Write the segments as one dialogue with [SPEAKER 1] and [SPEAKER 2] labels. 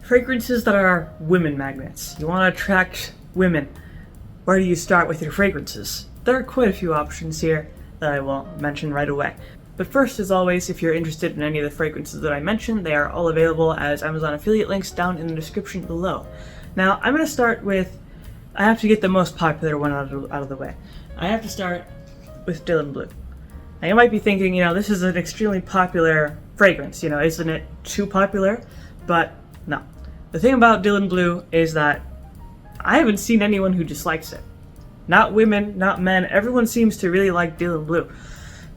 [SPEAKER 1] Fragrances that are women magnets. You want to attract women. Where do you start with your fragrances? There are quite a few options here that I will mention right away. But first, as always, if you're interested in any of the fragrances that I mentioned, they are all available as Amazon affiliate links down in the description below. Now, I'm going to start with, I have to get the most popular one out of the way. I have to start with Dylan Blue. Now, you might be thinking, this is an extremely popular fragrance, isn't it too popular? But no. The thing about Dylan Blue is that I haven't seen anyone who dislikes it. Not women, not men, everyone seems to really like Dylan Blue.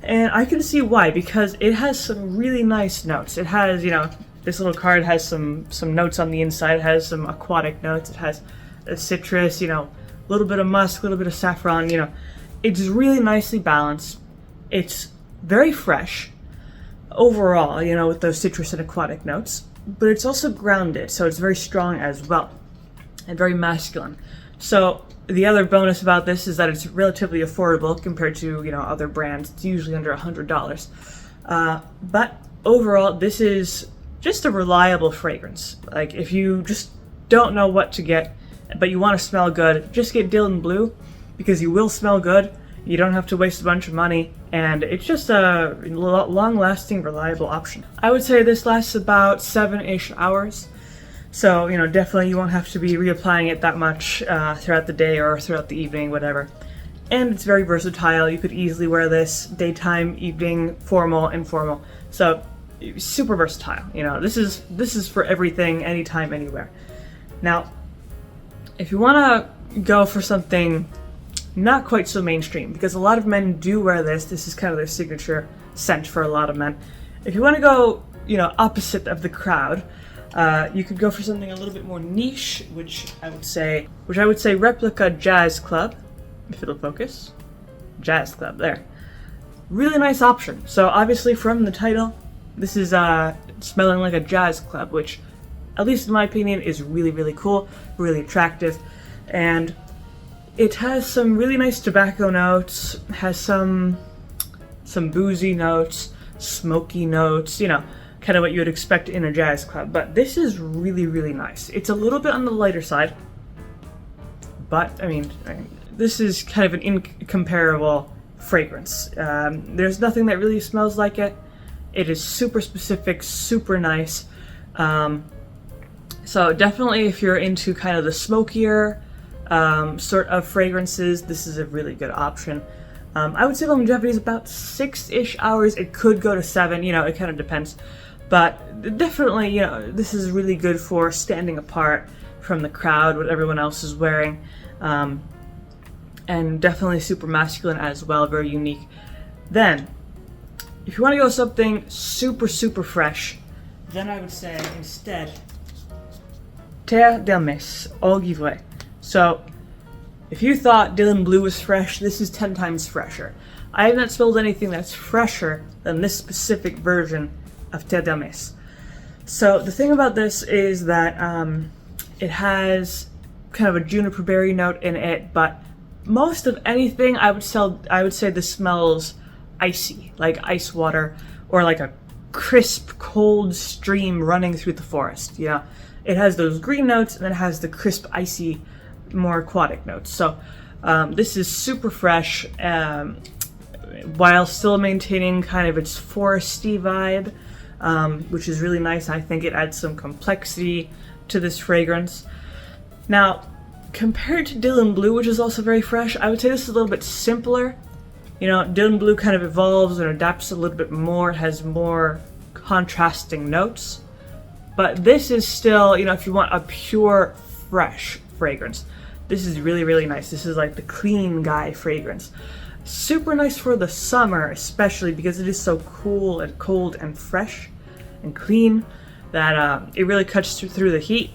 [SPEAKER 1] And I can see why, because it has some really nice notes. It has, this little card has some notes on the inside. It has some aquatic notes. It has a citrus, a little bit of musk, a little bit of saffron, It's really nicely balanced. It's very fresh overall, with those citrus and aquatic notes. But it's also grounded, so it's very strong as well. And very masculine. So the other bonus about this is that it's relatively affordable compared to other brands. It's usually under $100. But overall, this is just a reliable fragrance. Like if you just don't know what to get, but you want to smell good, just get Dylan Blue because you will smell good. You don't have to waste a bunch of money, and it's just a long-lasting, reliable option. I would say this lasts about 7-ish hours. So, definitely you won't have to be reapplying it that much throughout the day or throughout the evening, whatever. And it's very versatile. You could easily wear this daytime, evening, formal, informal. So, super versatile. This is for everything, anytime, anywhere. Now, if you want to go for something not quite so mainstream, because a lot of men do wear this. This is kind of their signature scent for a lot of men. If you want to go, opposite of the crowd, you could go for something a little bit more niche, which I would say Replica Jazz Club, if it'll focus. Jazz Club, there. Really nice option. So obviously from the title, this is smelling like a jazz club, which, at least in my opinion, is really, really cool, really attractive, and it has some really nice tobacco notes, has some boozy notes, smoky notes, kind of what you would expect in a jazz club. But this is really, really nice. It's a little bit on the lighter side, but this is kind of an incomparable fragrance. There's nothing that really smells like it. It is super specific, super nice. So definitely if you're into kind of the smokier sort of fragrances, this is a really good option. I would say longevity is about 6-ish hours. It could go to 7, it kind of depends. But definitely, this is really good for standing apart from the crowd, what everyone else is wearing. And definitely super masculine as well, very unique. Then, if you want to go something super, super fresh, then I would say instead, Terre d'Hermès, Eau Givrée. So, if you thought Dylan Blue was fresh, this is 10 times fresher. I have not smelled anything that's fresher than this specific version of Terre d'Hermès. So the thing about this is that it has kind of a juniper berry note in it, but most of anything I would say this smells icy, like ice water, or like a crisp, cold stream running through the forest. It has those green notes, and then it has the crisp, icy, more aquatic notes. So this is super fresh, while still maintaining kind of its foresty vibe, which is really nice. I think it adds some complexity to this fragrance. Now, compared to Dylan Blue, which is also very fresh, I would say this is a little bit simpler. Dylan Blue kind of evolves and adapts a little bit more. It has more contrasting notes. But this is still, if you want a pure, fresh fragrance, this is really, really nice. This is like the clean guy fragrance. Super nice for the summer, especially because it is so cool and cold and fresh and clean that it really cuts through the heat.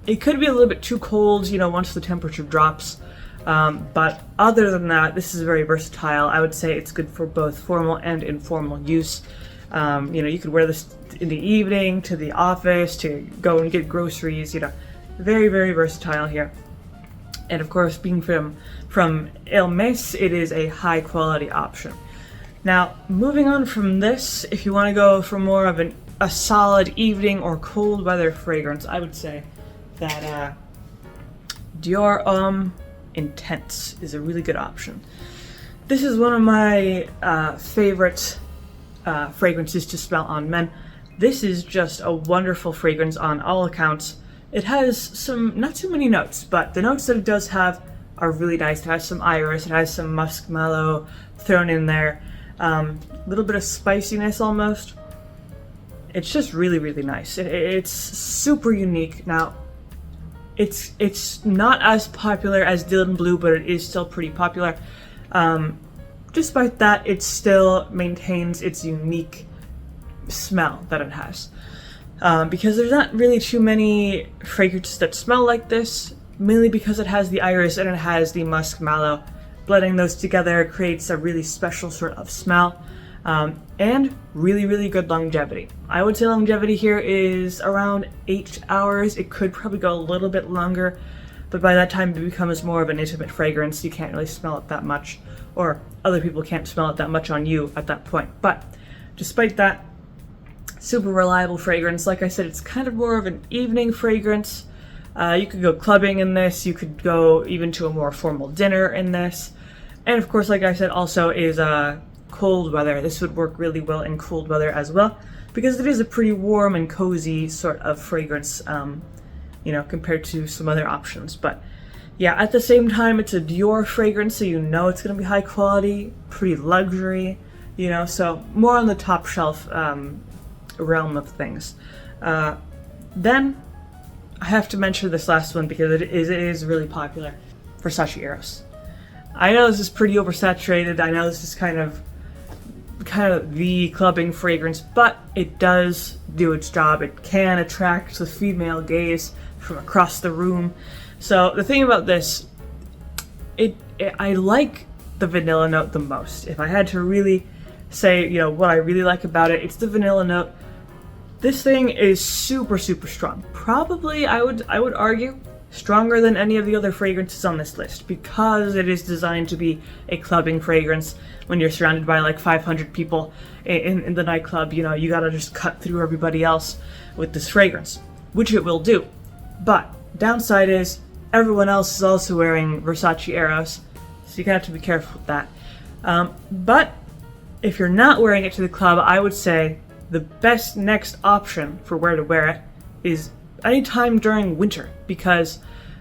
[SPEAKER 1] It could be a little bit too cold, once the temperature drops. But other than that, this is very versatile. I would say it's good for both formal and informal use. You could wear this in the evening, to the office, to go and get groceries, very, very versatile here. And of course, being from Hermès, it is a high quality option. Now, moving on from this, if you want to go for more of an a solid evening or cold weather fragrance, I would say that Dior Intense is a really good option. This is one of my favorite fragrances to smell on men. This is just a wonderful fragrance on all accounts. It has some, not too many notes, but the notes that it does have are really nice. It has some iris, it has some muskmallow thrown in there, a little bit of spiciness almost. It's just really, really nice. It's super unique. Now, it's not as popular as Dylan Blue, but it is still pretty popular. Despite that, it still maintains its unique smell that it has. Because there's not really too many fragrances that smell like this, mainly because it has the iris and it has the muskmallow. Blending those together creates a really special sort of smell, and really, really good longevity. I would say longevity here is around 8 hours. It could probably go a little bit longer, but by that time it becomes more of an intimate fragrance. You can't really smell it that much, or other people can't smell it that much on you at that point. But despite that, super reliable fragrance. Like I said, it's kind of more of an evening fragrance. You could go clubbing in this, you could go even to a more formal dinner in this. And of course, like I said, also is cold weather. This would work really well in cold weather as well, because it is a pretty warm and cozy sort of fragrance, you know, compared to some other options. But yeah, at the same time, it's a Dior fragrance, so you know it's going to be high quality, pretty luxury, you know, so more on the top shelf realm of things. Then I have to mention this last one because it is really popular. Versace Arrows. I know this is pretty oversaturated. I know this is kind of the clubbing fragrance, but it does do its job. It can attract the female gaze from across the room. So the thing about this, I like the vanilla note the most. If I had to really say, you know, what I really like about it, it's the vanilla note. This thing is super, super strong. Probably, I would argue, stronger than any of the other fragrances on this list, because it is designed to be a clubbing fragrance. When you're surrounded by like 500 people in the nightclub, you know, you gotta just cut through everybody else with this fragrance, which it will do. But downside is everyone else is also wearing Versace Arrows, so you have to be careful with that. But if you're not wearing it to the club, I would say the best next option for where to wear it is anytime during winter, because,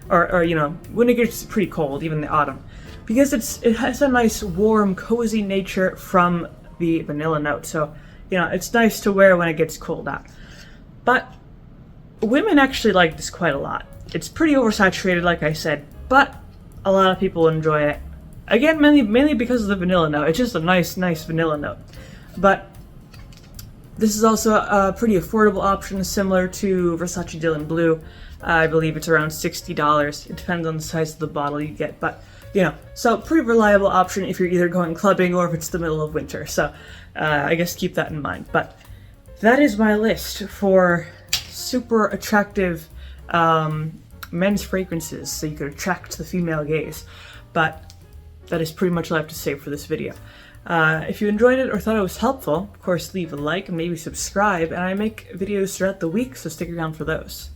[SPEAKER 1] or you know, when it gets pretty cold, even the autumn, because it has a nice warm, cozy nature from the vanilla note. So, you know, it's nice to wear when it gets cold out. But women actually like this quite a lot. It's pretty oversaturated, like I said, but a lot of people enjoy it. Again, mainly because of the vanilla note. It's just a nice vanilla note. But this is also a pretty affordable option, similar to Versace Dylan Blue. I believe it's around $60. It depends on the size of the bottle you get, but you know, so pretty reliable option if you're either going clubbing or if it's the middle of winter. So I guess keep that in mind. But that is my list for super attractive men's fragrances, so you could attract the female gaze. But that is pretty much all I have to say for this video. If you enjoyed it or thought it was helpful, of course leave a like and maybe subscribe, and I make videos throughout the week, so stick around for those.